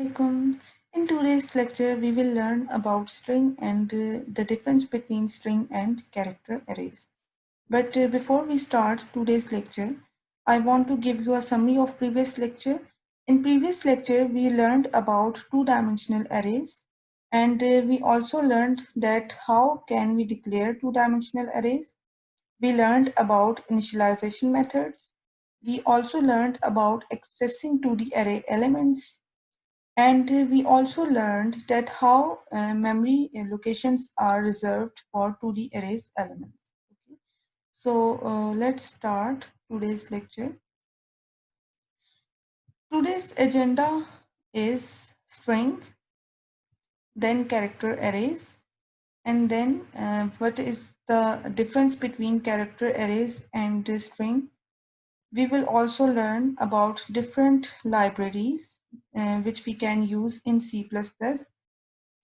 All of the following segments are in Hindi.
Assalamualaikum. In today's lecture, we will learn about string and the difference between string and character arrays. But before we start today's lecture, I want to give you a summary of previous lecture. In previous lecture, we learned about two-dimensional arrays, and we also learned that how can we declare two-dimensional arrays. We learned about initialization methods. We also learned about accessing 2D array elements, and we also learned that how memory locations are reserved for 2D arrays elements. Okay. So let's start today's lecture. Today's agenda is string, then character arrays, and then what is the difference between character arrays and the string. We will also learn about different libraries which we can use in C++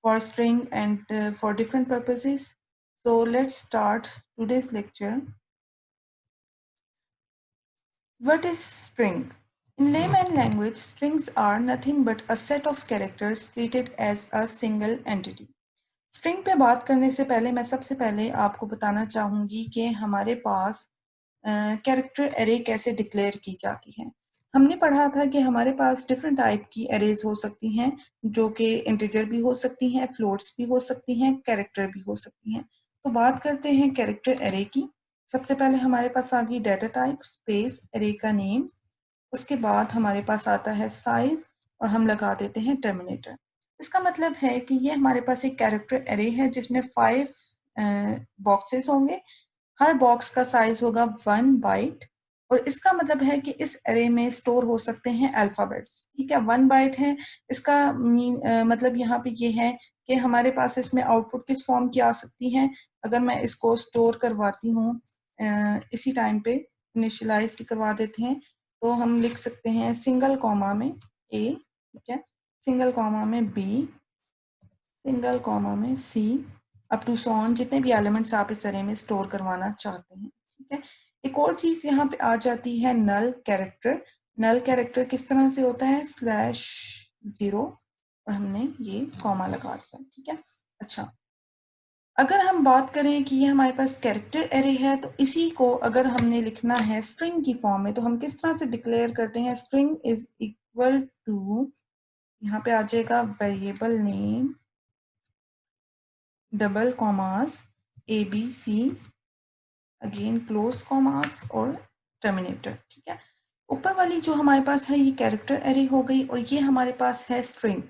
for string and for different purposes. So let's start today's lecture. What is string? In layman language, strings are nothing but a set of characters treated as a single entity. String पे बात करने से पहले मैं सबसे पहले आपको बताना चाहूंगी कि हमारे पास कैरेक्टर एरे कैसे डिक्लेयर की जाती है। हमने पढ़ा था कि हमारे पास डिफरेंट टाइप की एरेज हो सकती हैं, जो कि इंटीजर भी हो सकती हैं, फ्लोट्स भी हो सकती हैं, कैरेक्टर भी हो सकती हैं। तो बात करते हैं कैरेक्टर एरे की। सबसे पहले हमारे पास आ गई डाटा टाइप स्पेस एरे का नेम, उसके बाद हमारे पास आता है साइज और हम लगा देते हैं टर्मिनेटर। इसका मतलब है कि ये हमारे पास एक कैरेक्टर एरे है जिसमें 5 बॉक्सेस होंगे। हर बॉक्स का साइज होगा 1 बाइट और इसका मतलब है कि इस एरे में स्टोर हो सकते हैं अल्फाबेट्स। ठीक है, 1 बाइट है। इसका मतलब यहाँ पे ये है कि हमारे पास इसमें आउटपुट किस फॉर्म की आ सकती है। अगर मैं इसको स्टोर करवाती हूँ इसी टाइम पे इनिशियलाइज भी करवा देते हैं, तो हम लिख सकते हैं सिंगल कॉमा में ए, ठीक है, सिंगल कॉमा में बी, सिंगल कॉमा में सी, अप टू सो ऑन, जितने भी एलिमेंट्स आप इस अरे में स्टोर करवाना चाहते हैं। ठीक है, एक और चीज यहाँ पे आ जाती है नल कैरेक्टर। नल कैरेक्टर किस तरह से होता है, /0 और हमने ये कॉमा लगा दिया। ठीक है, अच्छा, अगर हम बात करें कि ये हमारे पास कैरेक्टर एरे है, तो इसी को अगर हमने लिखना है स्ट्रिंग की फॉर्म में, तो हम किस तरह से डिक्लेयर करते हैं, स्ट्रिंग इज इक्वल टू, यहाँ पे आ जाएगा variable name double commas A B C, again close commas और टर्मिनेटर। ठीक है, ऊपर वाली जो हमारे पास है ये कैरेक्टर एरे हो गई और ये हमारे पास है स्ट्रिंग।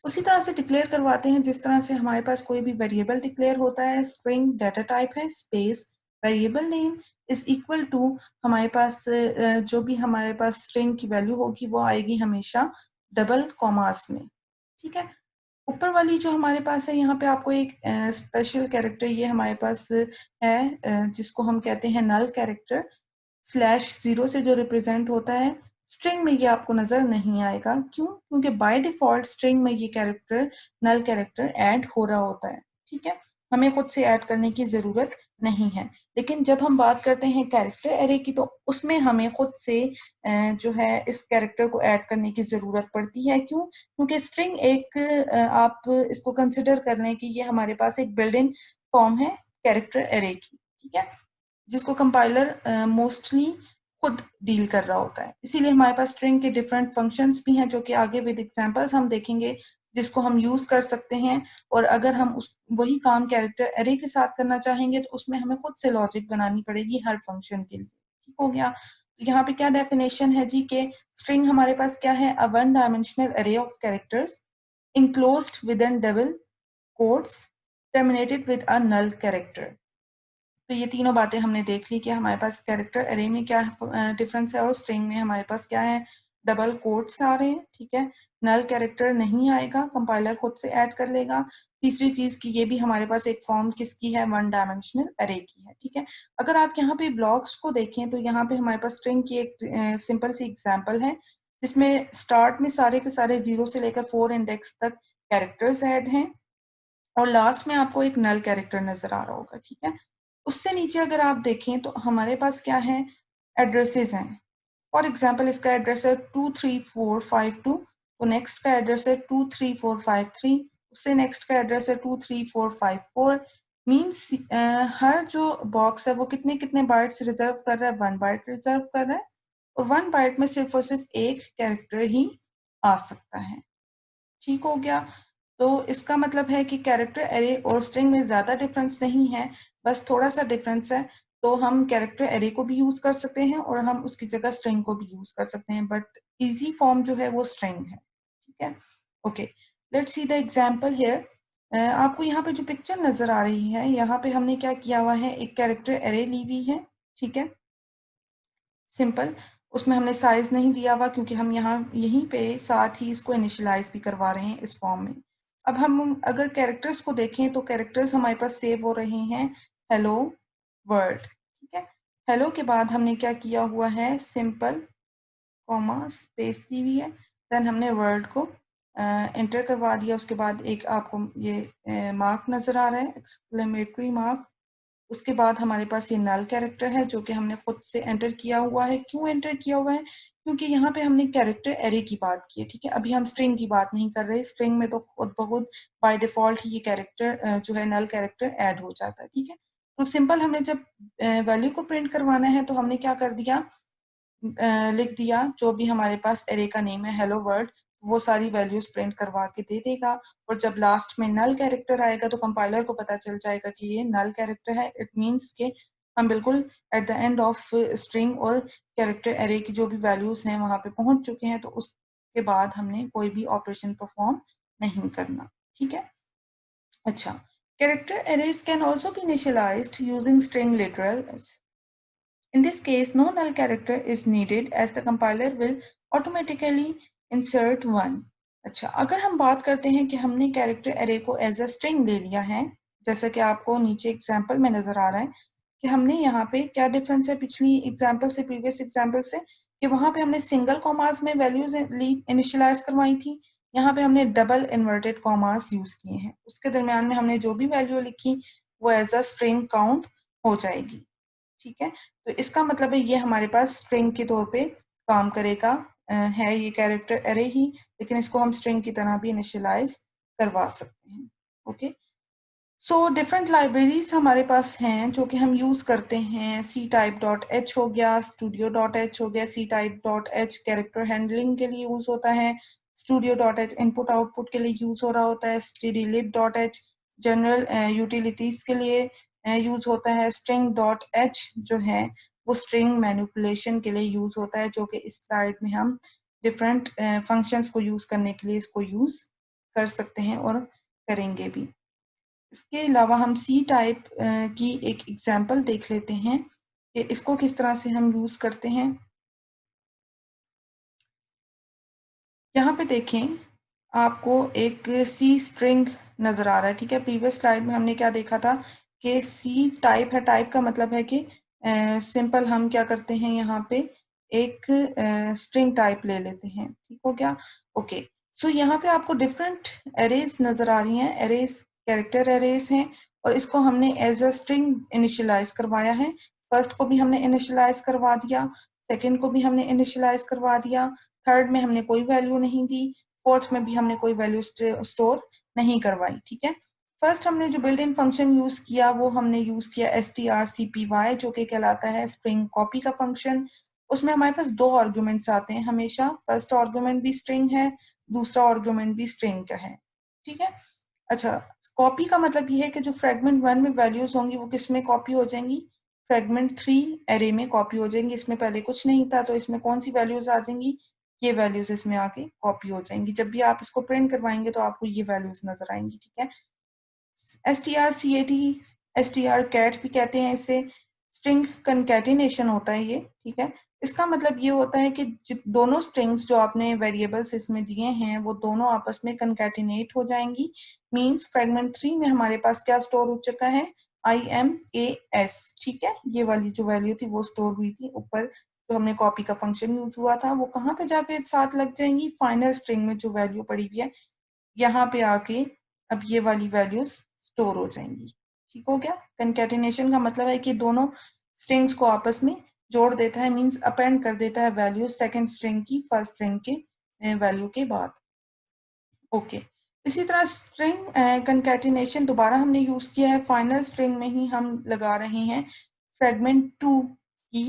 उसी तरह से डिक्लेयर करवाते हैं जिस तरह से हमारे पास कोई भी वेरिएबल डिक्लेयर होता है। स्ट्रिंग डाटा टाइप है, space variable name is equal to, हमारे पास जो भी हमारे पास स्ट्रिंग की वैल्यू होगी वो आएगी हमेशा डबल कॉमास में। ठीक है, ऊपर वाली जो हमारे पास है यहाँ पे आपको एक स्पेशल कैरेक्टर ये हमारे पास है जिसको हम कहते हैं नल कैरेक्टर। /0 से जो रिप्रेजेंट होता है, स्ट्रिंग में ये आपको नजर नहीं आएगा। क्यों? क्योंकि बाय डिफॉल्ट स्ट्रिंग में ये कैरेक्टर नल कैरेक्टर ऐड हो रहा होता है। ठीक है, हमें खुद से ऐड करने की जरूरत नहीं है। लेकिन जब हम बात करते हैं कैरेक्टर एरे की, तो उसमें हमें खुद से जो है इस कैरेक्टर को ऐड करने की जरूरत पड़ती है। क्यों? क्योंकि स्ट्रिंग एक आप इसको कंसिडर कर लें कि ये हमारे पास एक बिल्ड इन फॉर्म है कैरेक्टर एरे की। ठीक है, जिसको कंपाइलर मोस्टली खुद डील कर रहा होता है। इसीलिए हमारे पास स्ट्रिंग के डिफरेंट फंक्शंस भी हैं जो कि आगे विद एग्जांपल्स हम देखेंगे, जिसको हम यूज कर सकते हैं। और अगर हम उस वही काम कैरेक्टर एरे के साथ करना चाहेंगे, तो उसमें हमें खुद से लॉजिक बनानी पड़ेगी हर फंक्शन के लिए। ठीक हो गया, तो यहाँ पे क्या डेफिनेशन है जी के स्ट्रिंग हमारे पास क्या है, a one dimensional array of characters enclosed within double quotes terminated with a null character। तो ये तीनों बातें हमने देख ली कि हमारे पास कैरेक्टर एरे में क्या डिफरेंस है और स्ट्रिंग में हमारे पास क्या है, डबल कोट्स आ रहे हैं। ठीक है, नल कैरेक्टर नहीं आएगा, कंपाइलर खुद से ऐड कर लेगा। तीसरी चीज की ये भी हमारे पास एक फॉर्म किसकी है, वन डायमेंशनल एरे की है। ठीक है, अगर आप यहाँ पे ब्लॉक्स को देखें तो यहाँ पे हमारे पास स्ट्रिंग की एक सिंपल सी एग्जाम्पल है, जिसमें स्टार्ट में सारे के सारे 0 से लेकर 4 इंडेक्स तक कैरेक्टर्स ऐड हैं और लास्ट में आपको एक नल कैरेक्टर नजर आ रहा होगा। ठीक है, उससे नीचे अगर आप देखें तो हमारे पास क्या है, एड्रेसेस हैं। फॉर एग्जाम्पल इसका एड्रेस है 23452 तो नेक्स्ट का एड्रेस है 23453, उससे नेक्स्ट का एड्रेस है 23454। मीन्स हर जो बॉक्स है वो कितने कितने बाइट्स रिजर्व कर रहा है, 1 बाइट रिजर्व कर रहा है, और 1 बाइट में सिर्फ और सिर्फ एक कैरेक्टर ही आ सकता है। ठीक हो गया। तो इसका मतलब है कि कैरेक्टर एरे और स्ट्रिंग में ज़्यादा डिफरेंस नहीं है, बस थोड़ा सा डिफरेंस है। तो हम कैरेक्टर एरे को भी यूज़ कर सकते हैं और हम उसकी जगह स्ट्रिंग को भी यूज़ कर सकते हैं, बट इजी फॉर्म जो है वो स्ट्रिंग है। ठीक है, okay, let's see the example here. आपको यहाँ पे जो पिक्चर नज़र आ रही है, यहाँ पे हमने क्या किया हुआ है, एक कैरेक्टर एरे ली हुई है। ठीक है, सिंपल, उसमें हमने साइज नहीं दिया हुआ क्योंकि हम यहाँ यहीं पे साथ ही इसको इनिशियलाइज भी करवा रहे हैं इस फॉर्म में। अब हम अगर कैरेक्टर्स को देखें तो कैरेक्टर्स हमारे पास सेव हो रहे हैं हेलो वर्ल्ड। ठीक है, हेलो के बाद हमने क्या किया हुआ है, सिंपल कॉमा स्पेस दी हुई है, देन हमने वर्ल्ड को एंटर करवा दिया। उसके बाद एक आपको ये मार्क नज़र आ रहा है, एक्सक्लेमेटरी मार्क। उसके बाद हमारे पास ये नल कैरेक्टर है जो कि हमने खुद से एंटर किया हुआ है। क्यों एंटर किया हुआ है, क्योंकि यहाँ पे हमने कैरेक्टर एरे की बात की है। ठीक है, अभी हम स्ट्रिंग की बात नहीं कर रहे, स्ट्रिंग में तो खुद ब खुद बाय डिफॉल्ट ही ये कैरेक्टर जो है नल कैरेक्टर ऐड हो जाता है। ठीक है, तो सिंपल हमने जब वैल्यू को प्रिंट करवाना है तो हमने क्या कर दिया, लिख दिया जो भी हमारे पास एरे का नेम है हेलो वर्ल्ड, वो सारी वैल्यूज प्रिंट करवा के दे देगा। और जब लास्ट में नल कैरेक्टर आएगा तो कंपाइलर को पता चल जाएगा कि ये नल कैरेक्टर है। इट मींस कि हम बिल्कुल at the end of string और कैरेक्टर एरे की जो भी वैल्यूज हैं वहां पे पहुंच चुके हैं, तो उसके बाद हमने कोई भी ऑपरेशन परफॉर्म नहीं करना। ठीक है, अच्छा, character arrays can also be initialised using string literals. In this case, no null character is needed as the compiler will automatically insert one. अच्छा, अगर हम बात करते हैं कि हमने कैरेक्टर एरे को एज अ स्ट्रिंग ले लिया है, जैसा कि आपको नीचे एग्जांपल में नजर आ रहा है कि हमने यहाँ पे क्या डिफरेंस है पिछली एग्जांपल से, प्रीवियस एग्जांपल से, कि वहां पे हमने सिंगल कॉमास में वैल्यूज इनिशियलाइज करवाई थी, यहाँ पे हमने डबल इन्वर्टेड कॉमास यूज किए हैं। उसके दरमियान में हमने जो भी वैल्यू लिखी वो एज अ स्ट्रिंग काउंट हो जाएगी। ठीक है, तो इसका मतलब है ये हमारे पास स्ट्रिंग के तौर पे काम करेगा, है ये कैरेक्टर एरे ही, लेकिन इसको हम स्ट्रिंग की तरह भी इनिशियलाइज करवा सकते हैं। ओके, सो डिफरेंट लाइब्रेरीज हमारे पास हैं जो कि हम यूज करते हैं। सी टाइप डॉट एच हो गया, स्टूडियो डॉट एच हो गया। C type dot H character handling के लिए यूज होता है, studio dot H input output के लिए यूज हो रहा होता है, stdlib dot H general utilities के लिए यूज होता है, स्ट्रिंग डॉट एच जो है वो स्ट्रिंग मैनिपुलेशन के लिए यूज होता है, जो कि इस स्लाइड में हम डिफरेंट फंक्शंस को यूज करने के लिए इसको यूज कर सकते हैं और करेंगे भी। इसके अलावा हम सी टाइप की एक एग्जाम्पल देख लेते हैं कि इसको किस तरह से हम यूज करते हैं। यहाँ पे देखें, आपको एक सी स्ट्रिंग नजर आ रहा है। ठीक है, प्रीवियस स्लाइड में हमने क्या देखा था कि सी टाइप है, टाइप का मतलब है कि सिंपल हम क्या करते हैं, यहाँ पे एक स्ट्रिंग टाइप ले लेते हैं। ठीक हो गया, ओके। सो यहाँ पे आपको डिफरेंट एरेज नजर आ रही हैं, एरेज कैरेक्टर एरेज हैं, और इसको हमने एज अ स्ट्रिंग इनिशियलाइज करवाया है। फर्स्ट को भी हमने इनिशियलाइज करवा दिया, सेकेंड को भी हमने इनिशियलाइज करवा दिया, थर्ड में हमने कोई वैल्यू नहीं दी, फोर्थ में भी हमने कोई वैल्यू स्टोर नहीं करवाई। ठीक है, फर्स्ट हमने जो बिल्ट इन फंक्शन यूज किया वो हमने यूज किया strcpy, जो कि कहलाता है स्ट्रिंग कॉपी का फंक्शन। उसमें हमारे पास दो आर्गुमेंट्स आते हैं हमेशा, फर्स्ट आर्गुमेंट भी स्ट्रिंग है, दूसरा आर्गुमेंट भी स्ट्रिंग का है। ठीक है, अच्छा, कॉपी का मतलब ये है कि जो फ्रेगमेंट 1 में वैल्यूज होंगी वो किस में कॉपी हो जाएंगी, फ्रेगमेंट 3 एरे में कॉपी हो जाएंगी। इसमें पहले कुछ नहीं था तो इसमें कौन सी वैल्यूज आ जाएंगी, ये वैल्यूज इसमें आके कॉपी हो जाएंगी। जब भी आप इसको प्रिंट करवाएंगे तो आपको ये वैल्यूज नजर आएंगी। ठीक है, strcat, strcat भी कहते हैं इसे, स्ट्रिंग कंकैटिनेशन होता है ये। ठीक है, इसका मतलब ये होता है कि दोनों स्ट्रिंग्स जो आपने वेरिएबल्स इसमें दिए हैं वो दोनों आपस में कंकैटिनेट हो जाएंगी। मींस फ्रेगमेंट 3 में हमारे पास क्या स्टोर हो चुका है, IMAS। ठीक है, ये वाली जो वैल्यू थी वो स्टोर हुई थी ऊपर, जो हमने कॉपी का फंक्शन यूज हुआ था, वो कहाँ पे जाके साथ लग जाएंगी, फाइनल स्ट्रिंग में जो वैल्यू पड़ी हुई है यहाँ पे आके अब ये वाली वैल्यूज स्टोर हो जाएंगी। ठीक हो गया, कंकैटिनेशन का मतलब है कि दोनों स्ट्रिंग्स को आपस में जोड़ देता है, मींस अपेंड कर देता है वैल्यू सेकंड स्ट्रिंग की फर्स्ट स्ट्रिंग के वैल्यू के बाद। ओके, इसी तरह स्ट्रिंग कंकैटिनेशन दोबारा हमने यूज किया है, फाइनल स्ट्रिंग में ही हम लगा रहे हैं फ्रेगमेंट 2 की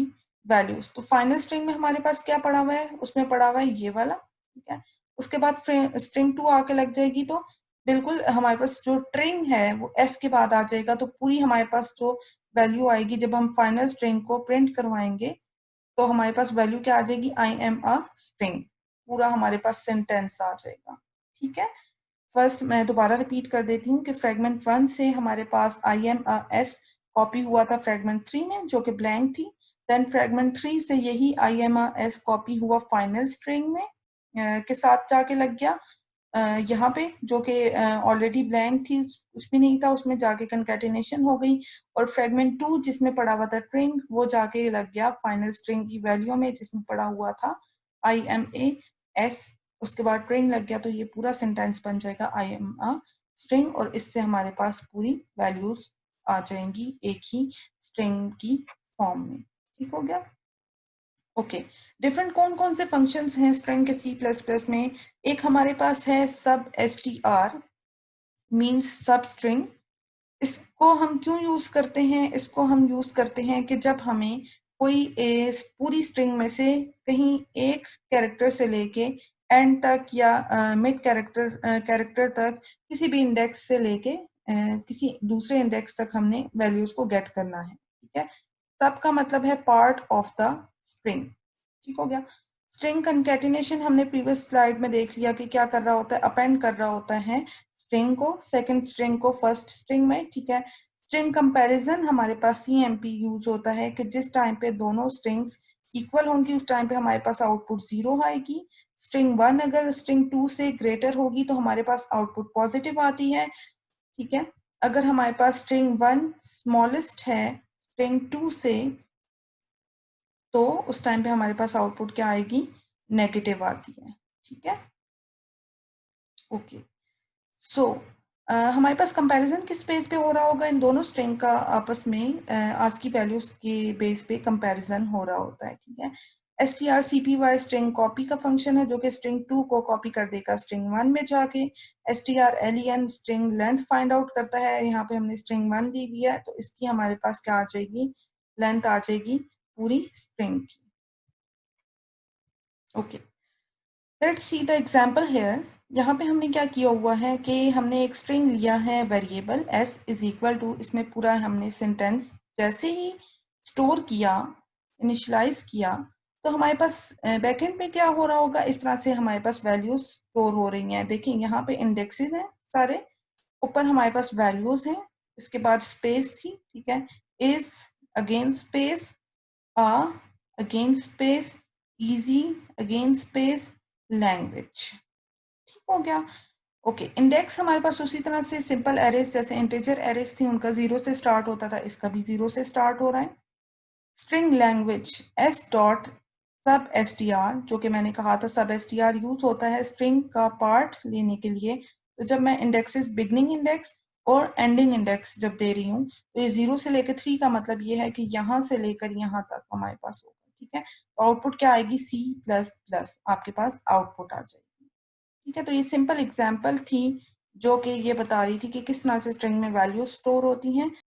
वैल्यूज। तो फाइनल स्ट्रिंग में हमारे पास क्या पड़ा हुआ है, उसमें पड़ा हुआ है ये वाला, ठीक है। उसके बाद स्ट्रिंग 2 आके लग जाएगी तो बिल्कुल हमारे पास जो स्ट्रिंग है वो एस के बाद आ जाएगा, तो पूरी हमारे पास जो वैल्यू आएगी जब हम फाइनल स्ट्रिंग को प्रिंट करवाएंगे तो हमारे पास वैल्यू क्या आ जाएगी, आई एम अ स्ट्रिंग, पूरा हमारे पास सेंटेंस आ जाएगा, ठीक है। फर्स्ट मैं दोबारा रिपीट कर देती हूँ कि फ्रेगमेंट 1 से हमारे पास आई एम एस कॉपी हुआ था फ्रेगमेंट 3 में जो कि ब्लैंक थी। देन फ्रेगमेंट 3 से यही आई एम एस कॉपी हुआ फाइनल स्ट्रिंग में के साथ जाके लग गया यहाँ पे, जो कि ऑलरेडी ब्लैंक थी, कुछ भी नहीं था, उसमें जाके कंकैटिनेशन हो गई। और फ्रेगमेंट 2 जिसमें पड़ा हुआ था स्ट्रिंग, वो जाके लग गया फाइनल स्ट्रिंग की वैल्यू में जिसमें पड़ा हुआ था आई एम ए एस, उसके बाद स्ट्रिंग लग गया, तो ये पूरा सेंटेंस बन जाएगा आई एम अ स्ट्रिंग, और इससे हमारे पास पूरी वैल्यूज आ जाएंगी एक ही स्ट्रिंग की फॉर्म में। ठीक हो गया। ओके, डिफरेंट कौन कौन से फंक्शंस हैं स्ट्रिंग के सी प्लस प्लस में। एक हमारे पास है सब एस टी आर, मीन्स सब स्ट्रिंग। इसको हम क्यों यूज करते हैं, इसको हम यूज करते हैं कि जब हमें कोई पूरी स्ट्रिंग में से कहीं एक कैरेक्टर से लेके एंड तक या मिड कैरेक्टर तक किसी भी इंडेक्स से लेके किसी दूसरे इंडेक्स तक हमने वैल्यूज को गेट करना है, ठीक है। सब का मतलब है पार्ट ऑफ द स्ट्रिंग, ठीक हो गया। स्ट्रिंग कंकैटिनेशन हमने प्रीवियस स्लाइड में देख लिया कि क्या कर रहा होता है, अपेंड कर रहा होता है स्ट्रिंग को सेकंड स्ट्रिंग को फर्स्ट स्ट्रिंग में, ठीक है। स्ट्रिंग कंपैरिजन हमारे पास सीएमपी यूज होता है कि जिस टाइम पे दोनों स्ट्रिंग्स इक्वल होंगी उस टाइम पे हमारे पास आउटपुट 0 आएगी। स्ट्रिंग 1 अगर स्ट्रिंग 2 से ग्रेटर होगी तो हमारे पास आउटपुट पॉजिटिव आती है, ठीक है। अगर हमारे पास स्ट्रिंग 1 स्मॉलेस्ट है स्ट्रिंग 2 से तो उस टाइम पे हमारे पास आउटपुट क्या आएगी, नेगेटिव आती है, ठीक है। ओके, सो हमारे पास कंपैरिजन किस बेस पे हो रहा होगा, इन दोनों स्ट्रिंग का आपस में आस्की वैल्यूज के बेस पे कंपैरिजन हो रहा होता है, ठीक है। strcpy स्ट्रिंग कॉपी का फंक्शन है जो कि स्ट्रिंग 2 को कॉपी कर देगा स्ट्रिंग 1 में जाके। strlen string length find out करता है, यहाँ पे हमने स्ट्रिंग 1 दी हुई है तो इसकी हमारे पास क्या आ जाएगी, लेंथ आ जाएगी पूरी स्ट्रिंग की। Okay, let's see the example here. यहाँ पे हमने क्या किया हुआ है कि हमने एक स्ट्रिंग लिया है variable s is equal to, इसमें पूरा हमने सेंटेंस जैसे ही स्टोर किया, इनिशियलाइज किया, तो हमारे पास बैकएंड पे क्या हो रहा होगा, इस तरह से हमारे पास वैल्यूज स्टोर हो रही हैं। देखिए यहाँ पे इंडेक्सेस हैं सारे, ऊपर हमारे पास वैल्यूज हैं, इसके बाद स्पेस थी, ठीक है, is again space, a again space, easy again space, language, ठीक हो गया। ओके, इंडेक्स हमारे पास उसी तरह से सिंपल एरेज जैसे इंटीजर एरेज थी उनका 0 से स्टार्ट होता था, इसका भी 0 से स्टार्ट हो रहा है। स्ट्रिंग लैंग्वेज एस डॉट सब एस टी आर, जो कि मैंने कहा था सब एस टी आर यूज होता है स्ट्रिंग का पार्ट लेने के लिए। तो जब मैं इंडेक्सेस बिगनिंग इंडेक्स और एंडिंग इंडेक्स जब दे रही हूँ तो ये 0 से लेकर 3 का मतलब ये है कि यहाँ से लेकर यहाँ तक हमारे पास होगा, ठीक है। तो आउटपुट क्या आएगी, सी प्लस प्लस आपके पास आउटपुट आ जाएगी, ठीक है। तो ये सिंपल एग्जाम्पल थी जो कि ये बता रही थी कि किस तरह से स्ट्रिंग में वैल्यू स्टोर होती हैं।